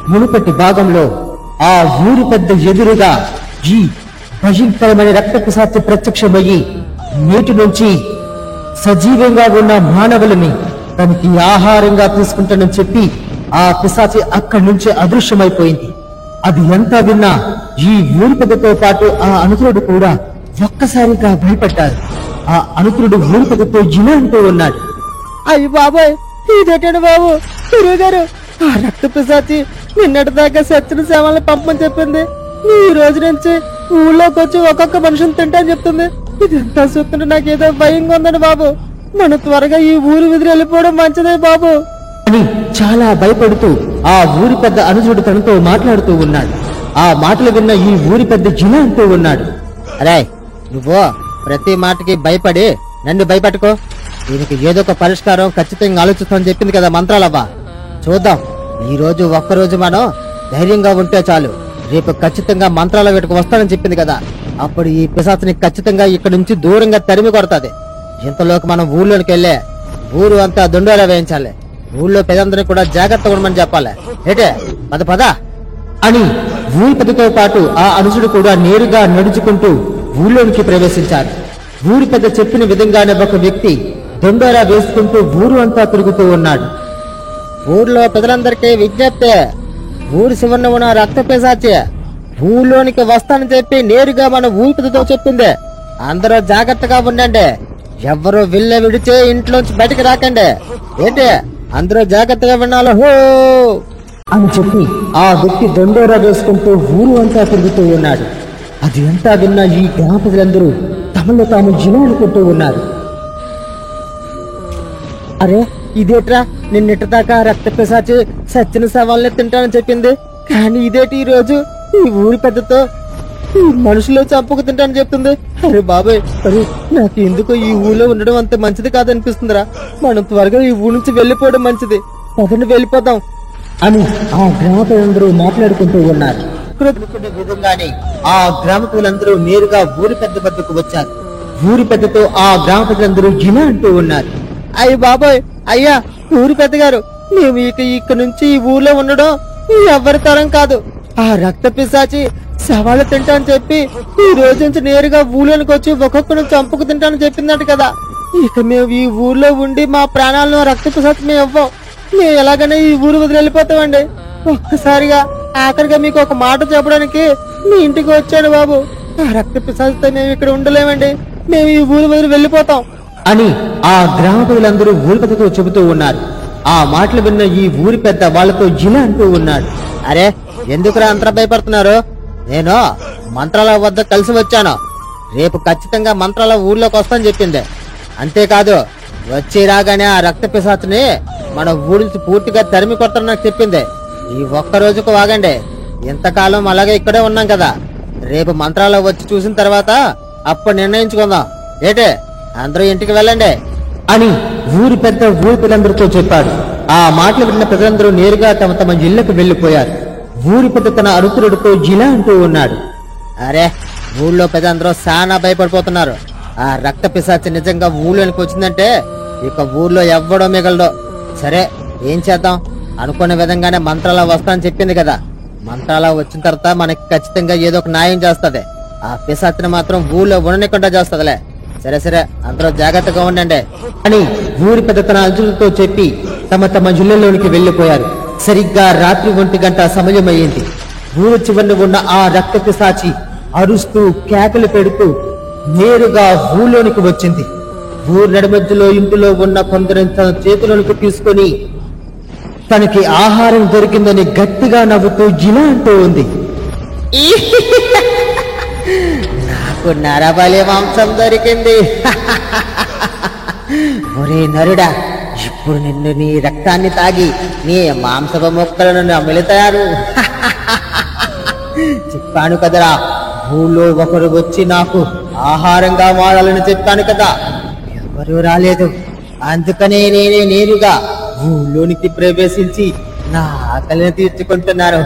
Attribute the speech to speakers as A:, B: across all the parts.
A: మునుపటి భాగంలో ఆ ఊరు పెద్ద ఎదురుగా ఈ భయంకరమైన రక్త పిశాచి ప్రత్యక్షమయ్యి నేటి నుంచి సజీవంగా ఉన్న మానవులని తనకి ఆహారంగా తీసుకుంటానని చెప్పి ఆ పిశాచి అక్కడి నుంచి అదృశ్యమైపోయింది. అది ఎంత విన్నా ఈ ఊరి పెద్దతో పాటు ఆ అనుకురుడు కూడా ఒక్కసారిగా భయపడ్డారు. ఆ అనుకురుడు ఊరి పెద్దతో ఇలా అంటూ ఉన్నాడు,
B: అయ్యి బాబాయ్, ఇదేటండి బాబు, గురువు గారు, ఆ రక్త పిశాచి నిన్నటి దాకా సచ్చిన సేవల్ని పంపమని చెప్పింది. ఈ రోజు నుంచి ఊళ్ళోకి వచ్చి ఒక్కొక్క మనిషిని తింటని చెప్తుంది. ఇదంతా చూస్తుంటే నాకేదో భయంగా ఉందండి బాబు. మనం త్వరగా ఈ ఊరు విదిలి వెళ్ళిపోవడం మంచిదే బాబు
A: అని చాలా భయపడుతూ ఆ ఊరి పెద్ద అనుజుడు తనతో మాట్లాడుతూ ఉన్నాడు. ఆ మాటలు విన్న ఈ ఊరి పెద్ద ఇలా అంటూ ఉన్నాడు,
B: అరే నువ్వు ప్రతి మాటకి భయపడి నన్ను భయపెట్టుకో. దీనికి ఏదో ఒక పరిష్కారం ఖచ్చితంగా ఆలోచిస్తామని చెప్పింది కదా మంత్రాలవ్వ. చూద్దాం, ఈ రోజు ఒక్కరోజు మనం ధైర్యంగా ఉంటే చాలు. రేపు ఖచ్చితంగా మంత్రాల వీటికి వస్తానని చెప్పింది కదా, అప్పుడు ఈ పిశాచిని ఖచ్చితంగా ఇక్కడ నుంచి దూరంగా తరిమి కొడతాది. ఇంతలోకి మనం ఊళ్ళోకి వెళ్ళే ఊరు అంతా దొండోలా వేయించాలి. ఊళ్ళో పెదందరినీ కూడా జాగ్రత్తగా ఉండమని చెప్పాలి. ఏటే పద పద
A: అని ఊరి పెద్దతో పాటు ఆ అనుజుడు కూడా నేరుగా నడుచుకుంటూ ఊళ్ళోనికి ప్రవేశించారు. ఊరి పెద్ద చెప్పిన విధంగానే ఒక వ్యక్తి దొండోరా వేసుకుంటూ ఊరు అంతా తిరుగుతూ ఉన్నాడు.
B: ఊర్లో ప్రజలందరికీ విజ్ఞప్తి, ఊరి శివన్న ఉన్న రక్త పిశాచి ఊళ్ళోనికి వస్తానని చెప్పి నేరుగా మన ఊరి పెద్దతో చెప్పింది. అందరూ జాగ్రత్తగా ఉండండి. ఎవ్వరూ విల్ల విడిచే ఇంట్లోంచి బయటకు రాకండి. ఏంటి అందరూ జాగ్రత్తగా వినాలి హో
A: అని చెప్పి ఆ వ్యక్తి దొండోరా వేసుకుంటూ ఊరు అంతా తిరుగుతూ ఉన్నాడు. అది అంతా విన్న ఈ గ్రామ ప్రజలందరూ తమలో తాము ఇలా అనుకుంటూ ఉన్నారు,
B: అరే ఇదేట్రా, నిన్నటి దాకా రక్త పిశాచి సచ్చిన శవాల్ని తింటానని చెప్పింది. కానీ ఇదేటి ఈ రోజు ఈ ఊరి పెద్దతో ఈ మనుషులు చంపుకు తింటానని చెప్తుంది. అరే బాబాయ్, అరే నాకు ఎందుకో ఈ ఊళ్ళో ఉండడం అంత మంచిది కాదనిపిస్తుందిరా. మనం త్వరగా ఈ ఊరి నుంచి వెళ్లిపోవడం మంచిది. పదండి వెళ్ళిపోతాం
A: అని ఆ గ్రామ ప్రజలందరూ మాట్లాడుకుంటూ ఉన్నారు. అనుకునే విధంగానే ఆ గ్రామ ప్రజలందరూ నేరుగా ఊరి పెద్ద వద్దకు వచ్చారు. ఊరి పెద్దతో ఆ గ్రామ ప్రజలందరూ ఇలా అంటూ ఉన్నారు,
B: అయ్య బాబాయ్, అయ్యా ఊరి పెద్దగారు, మేము ఇక నుంచి ఈ ఊర్లో ఉండడం ఎవరి తరం కాదు. ఆ రక్త పిశాచి శవాలు తింటానని చెప్పి ఈ రోజు నుంచి నేరుగా ఊళ్ళోనికి వచ్చి ఒక్కొక్కరు చంపుకు తింటానని చెప్పిందట కదా. ఇక మేము ఈ ఊర్లో ఉండి మా ప్రాణాలను రక్త పిశాచి మేము ఇవ్వం. మేము ఎలాగైనా ఈ ఊరు వదిలి వెళ్ళిపోతామండి. ఒక్కసారిగా ఆఖరిగా మీకు ఒక మాట చెప్పడానికి మీ ఇంటికి వచ్చాను బాబు. ఆ రక్త పిశాచితో మేము ఇక్కడ ఉండలేమండి. మేము ఈ ఊరు వదిలి వెళ్ళిపోతాం
A: అని ఆ గ్రామ ప్రజలందరూ ఊరి పెద్దతో చెబుతూ ఉన్నారు. ఆ మాటలు విన్న ఈ ఊరి పెద్ద వాళ్లతో ఇలా అంటూ ఉన్నాడు,
B: అరే ఎందుకురా అంతరా భయపడుతున్నారు? నేను మంత్రాల వద్ద కలిసి వచ్చాను. రేపు ఖచ్చితంగా మంత్రాల ఊర్లోకి వస్తానని చెప్పింది. అంతేకాదు వచ్చి రాగానే ఆ రక్త పిశాచిని మన ఊరి నుంచి పూర్తిగా తరిమి కొడతానని నాకు చెప్పింది. ఈ ఒక్క రోజుకు వాగండి. ఇంతకాలం అలాగే ఇక్కడే ఉన్నాం కదా. రేపు మంత్రాలు వచ్చి చూసిన తర్వాత అప్పుడు నిర్ణయించుకుందాం. ఏటే అందరూ ఇంటికి వెళ్ళండి
A: అని ఊరి పెద్ద ఊరి పిల్లలందరితో చెప్పాడు. ఆ మాటలు విన్న ప్రజలందరూ నేరుగా తమ తమ ఇళ్లకు వెళ్లిపోయారు. ఊరి పెద్ద తన అనుచరుడితో ఇలా అంటూ ఉన్నాడు,
B: అరే ఊళ్ళో పెద్దందరూ చాలా భయపడిపోతున్నారు. ఆ రక్త పిశాచి నిజంగా ఊళ్ళోనికి వచ్చిందంటే ఇక ఊర్లో ఎవ్వడో మిగలడో. సరే ఏం చేద్దాం? అనుకున్న విధంగానే మంత్రాల వస్తానని చెప్పింది కదా. మంత్రాల వచ్చిన తర్వాత మనకి ఖచ్చితంగా ఏదో ఒక న్యాయం చేస్తది. ఆ పిశాచిని మాత్రం ఊళ్ళో ఉండనికుండా చేస్తదిలే. సరే సరే అందరూ జాగ్రత్తగా ఉండండి
A: అని ఊరి పెద్ద తన అనుచరులతో చెప్పి తమ తమ ఇళ్లలోనికి వెళ్లిపోయారు. సరిగ్గా రాత్రి 1 గంట సమయమయ్యింది. ఊరు చివరిన ఉన్న ఆ రక్త పిశాచి అరుస్తూ కేకలు పెడుతూ నేరుగా ఊళ్ళోనికి వచ్చింది. ఊరు నడిమధ్యలో ఇంటిలో ఉన్న కొందరిని తన చేతులకు తీసుకుని తనకి ఆహారం దొరికిందని గట్టిగా నవ్వుతూ ఇలా అంటూ ఉంది,
B: నాకు నరబలి మాంసం దొరికింది. ఒరే నరుడా, ఇప్పుడు నిన్ను నీ రక్తాన్ని తాగి నీ మాంసపు మొక్కలను నమిలుతారు. చెప్పాను కదరా, ఊళ్ళో ఒకరు వచ్చి నాకు ఆహారంగా మారాలని చెప్పాను కదా. ఎవరూ రాలేదు. అందుకనే నేనే నేరుగా ఊళ్ళోనికి ప్రవేశించి నా ఆకలిని తీర్చుకుంటున్నాను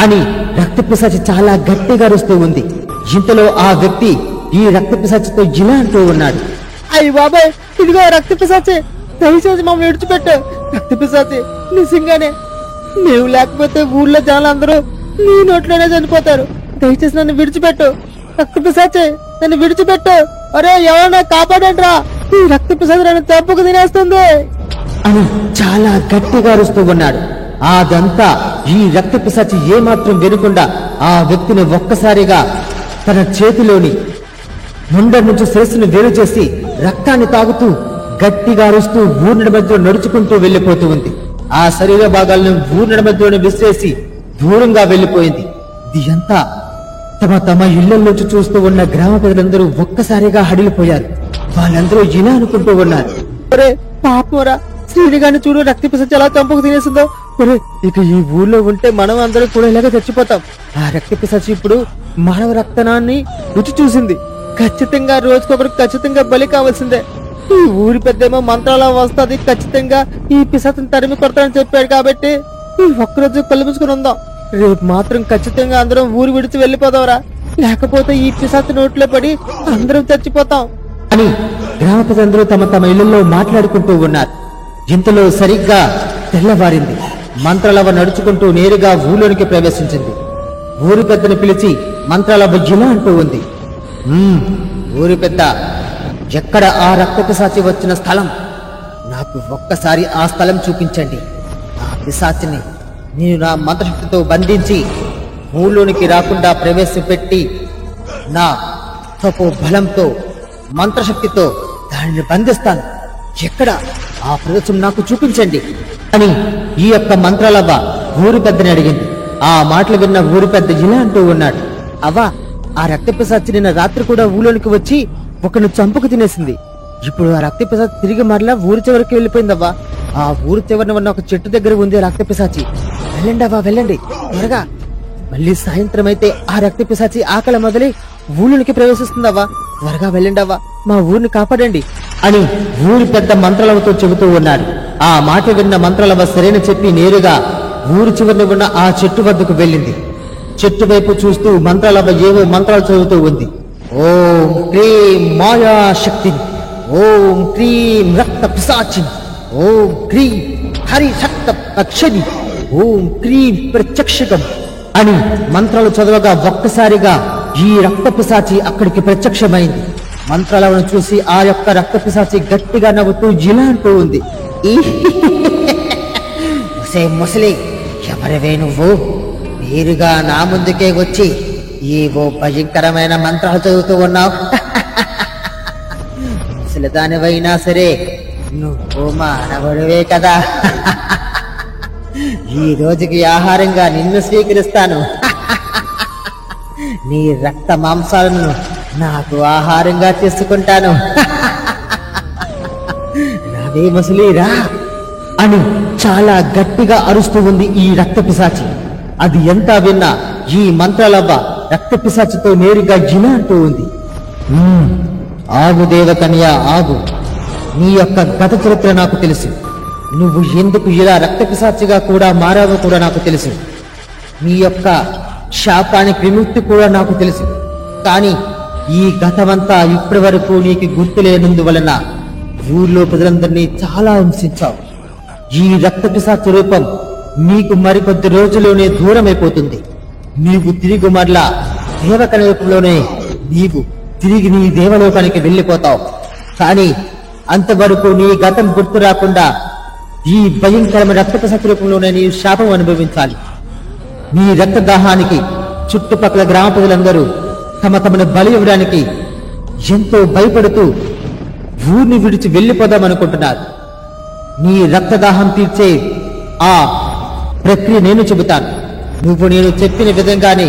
A: అని రక్త పిశాచి చాలా గట్టిగా అరుస్తూ ఉంది. ఇంతలో ఆ వ్యక్తి ఈ రక్త పిశాచితో ఇలా అంటూ ఉన్నాడు,
B: అయ్యి బాబాయ్, ఇదిగో రక్త పిశాచి, దయచేసి మమ్మల్ని విడిచిపెట్టు. రక్త పిశాచి నిజంగానే నీవు లేకపోతే ఊళ్ళో జనాలందరూ నీ నోట్లోనే చనిపోతారు. దయచేసి నన్ను విడిచిపెట్టు. రక్త పిశాచే, నన్ను విడిచిపెట్టు. అరే ఎవరైనా కాపాడండిరా, ఈ రక్త పిశాచు నన్ను తప్పుకు తినేస్తుంది
A: అని చాలా గట్టిగా అరుస్తూ ఉన్నాడు. అదంతా ఈ రక్త పిశాచి ఏమాత్రం వినకుండా ఆ వ్యక్తిని ఒక్కసారిగా తన చేతిలోని ముందరి నుంచి శిరస్సును వేరు చేసి రక్తాన్ని తాగుతూ గట్టిగా అరుస్తూ ఊరినడి మధ్యలో నడుచుకుంటూ వెళ్లిపోతూ ఉంది. ఆ శరీర భాగాలను ఊరినడి మధ్యలోనే విసిరేసి దూరంగా వెళ్లిపోయింది. ఇది అంతా తమ తమ ఇళ్లలోంచి చూస్తూ ఉన్న గ్రామ ప్రజలందరూ ఒక్కసారిగా హడిలిపోయారు. వాళ్ళందరూ ఇలా అనుకుంటూ ఉన్నారు,
B: ఒరే పాపమరా, శ్రీనిగాని చూడు రక్త పిశాచి ఎలా చంపకు తినేసిందో. ఒరే ఇక ఈ ఊళ్ళో ఉంటే మనం అందరం కూడా ఇలాగే చచ్చిపోతాం. ఆ రక్త పిశాచి ఇప్పుడు మానవ రక్తనాన్ని రుచి చూసింది. ఖచ్చితంగా రోజుకొకరికి ఖచ్చితంగా బలి కావాల్సిందే. ఈ ఊరి పెద్దేమో మంత్రాల వస్తుంది, ఖచ్చితంగా ఈ పిశాచిని తరిమి కొడతానని చెప్పాడు. కాబట్టి ఈ ఒక్కరోజు కళ్ళు మూసుకుని ఉందాం. రేపు మాత్రం ఖచ్చితంగా అందరం ఊరు విడిచి వెళ్ళిపోదాంరా, లేకపోతే ఈ పిశాచి నోట్లో పడి అందరం చచ్చిపోతాం
A: అని గ్రామ ప్రజలందరూ తమ తమ ఇళ్లలో మాట్లాడుకుంటూ ఉన్నారు. ఇంతలో సరిగ్గా తెల్లవారింది. మంత్రాలవ నడుచుకుంటూ నేరుగా ఊళ్ళోనికి ప్రవేశించింది. ఊరి పెద్దను పిలిచి మంత్రాలవ ఇలా అంటూ ఉంది, ఊరి పెద్ద, ఎక్కడ ఆ రక్త పిశాచి వచ్చిన స్థలం? నాకు ఒక్కసారి ఆ స్థలం చూపించండి. ఆ పిశాచిని నేను నా మంత్రశక్తితో బంధించి ఊళ్ళోనికి రాకుండా ప్రవేశపెట్టి నా తపో బలంతో మంత్రశక్తితో దానిని బంధిస్తాను. ఎక్కడ ఆ ప్రదేశం నాకు చూపించండి అని ఈ యొక్క మంత్రాలవ్వ ఊరి పెద్దని అడిగింది. ఆ మాటలు విన్న ఊరి పెద్ద ఇలా అంటూ ఉన్నాడు, అవ్వా, ఆ రక్త పిశాచి నిన్న రాత్రి కూడా ఊళ్ళోనికి వచ్చి ఒకరిని చంపుకు తినేసింది. ఇప్పుడు ఆ రక్త పిశాచి తిరిగి మరలా ఊరి చివరికి వెళ్ళిపోయిందవ్వా. ఆ ఊరి చివరిన ఉన్న ఒక చెట్టు దగ్గర ఉంది ఆ రక్త పిశాచి. వెళ్ళండి అవ్వా, వెళ్ళండి త్వరగా. మళ్ళీ సాయంత్రం అయితే ఆ రక్త పిశాచి ఆకలి మొదలై ఊళ్ళోనికి ప్రవేశిస్తుందవ్వా. త్వరగా వెళ్ళండి అవ్వా, మా ఊరిని కాపాడండి అని ఊరి పెద్ద మంత్రాలవతో చెబుతూ ఉన్నాడు. ఆ మాట విన్న మంత్రాలవ సరైన చెప్పి నేరుగా ఊరి చివరిన ఉన్న ఆ చెట్టు వద్దకు వెళ్ళింది. చెట్టు వైపు చూస్తూ మంత్రాలవ ఏవో మంత్రాలు చదువుతూ ఉంది. ఓం క్రీం మాయా శక్తి, ఓం క్రీం రక్త పిశాచి, ఓం క్రీం హరి శక్త అక్షరి, ఓం క్రీం ప్రత్యక్షకం అని మంత్రాలు చదవగా ఒక్కసారిగా ఈ రక్త పిశాచి అక్కడికి ప్రత్యక్షమైంది. మంత్రాలను చూసి ఆ యొక్క రక్త పిశాచి గట్టిగా నవ్వుతూ ఇలా అంటూ ఉంది, ముసలి, ఎవరివే నువ్వు? నేరుగా నా ముందుకే వచ్చి ఏవో భయంకరమైన మంత్రాలు చదువుతూ ఉన్నావు. ముసలి దానివైనా సరే నువ్వు మానవుడివే కదా. ఈ రోజుకి ఆహారంగా నిన్ను స్వీకరిస్తాను. నీ రక్త మాంసాలను నాకు ఆహారంగా తీసుకుంటాను. రావే ముసలిరా అని చాలా గట్టిగా అరుస్తూ ఉంది ఈ రక్త పిశాచి. అది ఎంత విన్నా ఈ మంత్రాలవ్వ రక్త పిశాచితో నేరుగా జిన అంటూ ఉంది, ఆగు దేవకన్య, ఆగు. నీ యొక్క గత చరిత్ర నాకు తెలుసు. నువ్వు ఎందుకు ఇలా రక్త పిశాచిగా కూడా మారావో కూడా నాకు తెలుసు. నీ యొక్క శాపానికి విముక్తి కూడా నాకు తెలుసు. కానీ ఈ గతమంతా ఇప్పటి వరకు నీకు గుర్తులేనందువలన ఊర్లో ప్రజలందరినీ చాలా హింసించావు. ఈ రక్త పిశాచ రూపం నీకు మరికొద్ది రోజుల్లోనే దూరమైపోతుంది. నీవు తిరిగి మరలా దేవకన్య రూపంలోనే నీవు తిరిగి నీ దేవలోకానికి వెళ్ళిపోతావు. కానీ అంతవరకు నీ గతం గుర్తు రాకుండా ఈ భయంకరమైన రక్త పిశాచ రూపంలోనే నీ శాపం అనుభవించాలి. నీ రక్తదాహానికి చుట్టుపక్కల గ్రామ ప్రజలందరూ తమ తమను బలి ఇవ్వడానికి ఎంతో భయపడుతూ ఊరిని విడిచి వెళ్ళిపోదామనుకుంటున్నారు. నీ రక్తదాహం తీర్చే ఆ ప్రక్రియ నేను చెబుతాను. నువ్వు నేను చెప్పిన విధంగానే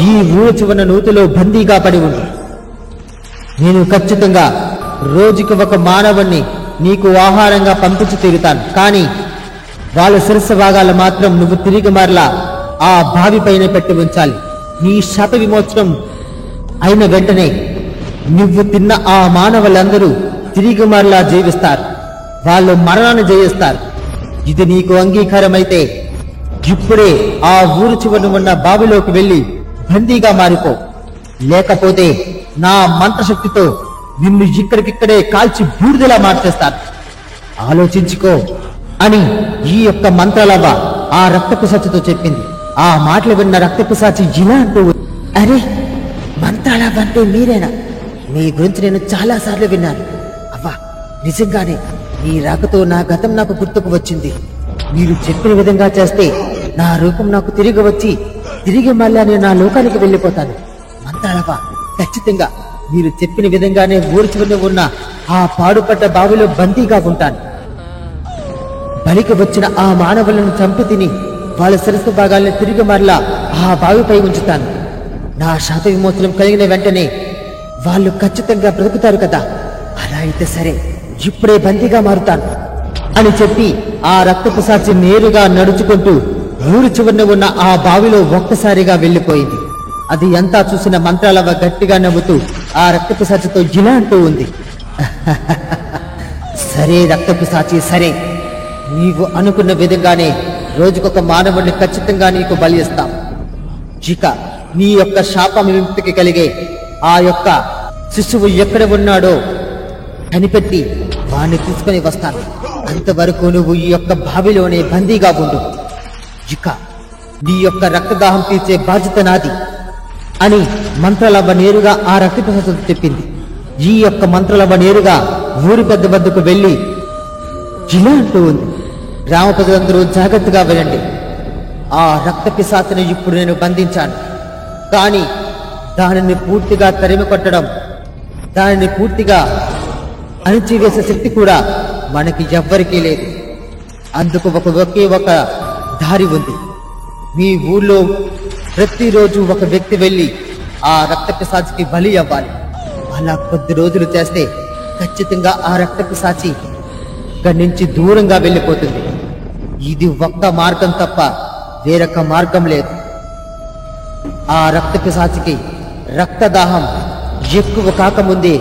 A: ఈ ఊరి చివరన నూతిలో బందీగా పడి ఉండు. నేను ఖచ్చితంగా రోజుకి ఒక మానవుణ్ణి నీకు ఆహారంగా పంపించి తీరుతాను. కానీ వాళ్ళ శిరస్సు భాగాలు మాత్రం నువ్వు తిరిగి మరలా ఆ బావి పైన పెట్టి ఉంచాలి. నీ శాప విమోచనం అయిన వెంటనే నువ్వు తిన్న ఆ మానవులందరూ తిరిగి మరలా జీవిస్తారు. వాళ్ళు మరణాన్ని జయిస్తారు. ఇది నీకు అంగీకారమైతే ఇప్పుడే ఆ ఊరు చివరన ఉన్న బావిలోకి వెళ్లి బందీగా మారిపో. లేకపోతే నా మంత్రశక్తితో నిన్ను ఇక్కడికిక్కడే కాల్చి బూడిదలా మార్చేస్తాను. ఆలోచించుకో. అని ఈ యొక్క మంత్రాలవ్వ ఆ రక్త పిశాచితో చెప్పింది. ఆ మాటలు విన్న రక్త పిశాచి ఇలా అంటూ,
B: అరే, మంత్రాలవ్వ అంటే మీరేనా? మీ గురించి నేను చాలా సార్లు విన్నాను. అవ్వా, నిజంగానే మీ రాకతో నా గతం నాకు గుర్తుకు వచ్చింది.
A: మీరు చెప్పిన విధంగా చేస్తే నా రూపం నాకు తిరిగి వచ్చి తిరిగి మళ్ళీ నేను నా లోకానికి వెళ్ళిపోతాను.
B: మంత్రాలవ్వ,
A: ఖచ్చితంగా మీరు చెప్పిన విధంగానే ఊరి చివరన ఉన్న ఆ పాడుపడ్డ బావిలో బందీగా ఉంటాను. బలికి వచ్చిన ఆ మానవులను చంపి తిని వాళ్ళ శిరస్సు భాగాలను తిరిగి మరలా ఆ బావిపై ఉంచుతాను. నా శాత విమోచనం కలిగిన వెంటనే వాళ్ళు ఖచ్చితంగా బ్రతుకుతారు కదా. అలా అయితే సరే, ఇప్పుడే బందీగా మారుతాను అని చెప్పి ఆ రక్త పిశాచి నేరుగా నడుచుకుంటూ ఊరి చివరన ఉన్న ఆ బావిలో ఒక్కసారిగా వెళ్ళిపోయింది. అది ఎంతా చూసిన మంత్రాలవ్వ గట్టిగా నవ్వుతూ ఆ రక్త పిశాచితో ఇలా అంటూ ఉంది, సరే రక్త పిశాచి, సరే, నీవు అనుకున్న విధంగానే రోజుకొక మానవుడిని ఖచ్చితంగా నీకు బలి ఇస్తాం. ఇక నీ యొక్క శాప విముక్తికి కలిగే ఆ యొక్క శిశువు ఎక్కడ ఉన్నాడో కనిపెట్టి వాణ్ణి తీసుకొని వస్తాను. అంతవరకు నువ్వు ఈ యొక్క బావిలోనే బందీగా ఉండు. ఇక నీ యొక్క రక్తదాహం తీర్చే బాధ్యత నాది అని మంత్రాలవ్వ నేరుగా ఆ రక్త పిశాచితో చెప్పింది. ఈ యొక్క మంత్రాలవ్వ నేరుగా ఊరి పెద్ద వద్దకు వెళ్ళి ఇలా అంటూ ఉంది, గ్రామ ప్రజలందరూ జాగ్రత్తగా వినండి. ఆ రక్త పిశాచిని ఇప్పుడు నేను బంధించాను. కానీ దానిని పూర్తిగా తరిమి కొట్టడం, దానిని పూర్తిగా అణిచివేసే శక్తి కూడా మనకి ఎవ్వరికీ లేదు. అందుకు ఒకే ఒక దారి ఉంది. మీ ఊళ్ళో ప్రతిరోజు ఒక వ్యక్తి వెళ్ళి ఆ రక్త పిశాచికి బలి అవ్వాలి. అలా కొద్ది రోజులు చేస్తే ఖచ్చితంగా ఆ రక్త పిశాచి ఇక్కడి నుంచి దూరంగా వెళ్ళిపోతుంది. ఇది ఒక్క మార్గం తప్ప వేరొక మార్గం లేదు. ఆ రక్త పిశాచికి రక్తదాహం ఎక్కువ కాకముందే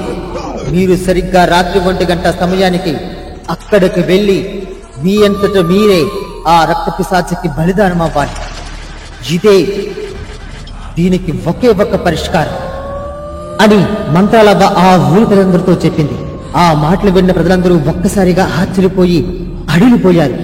A: మీరు సరిగ్గా రాత్రి 1 గంట సమయానికి అక్కడికి వెళ్ళి మీ అంతట మీరే ఆ రక్త పిశాచికి బలిదానం అవ్వాలి. ఇదే దీనికి ఒకే ఒక్క పరిష్కారం అని మంత్రాలవ్వ ఆ ఊరి ప్రజలందరితో చెప్పింది. ఆ మాటలు విన్న ప్రజలందరూ ఒక్కసారిగా ఆశ్చర్యపోయి అడిగిపోయారు.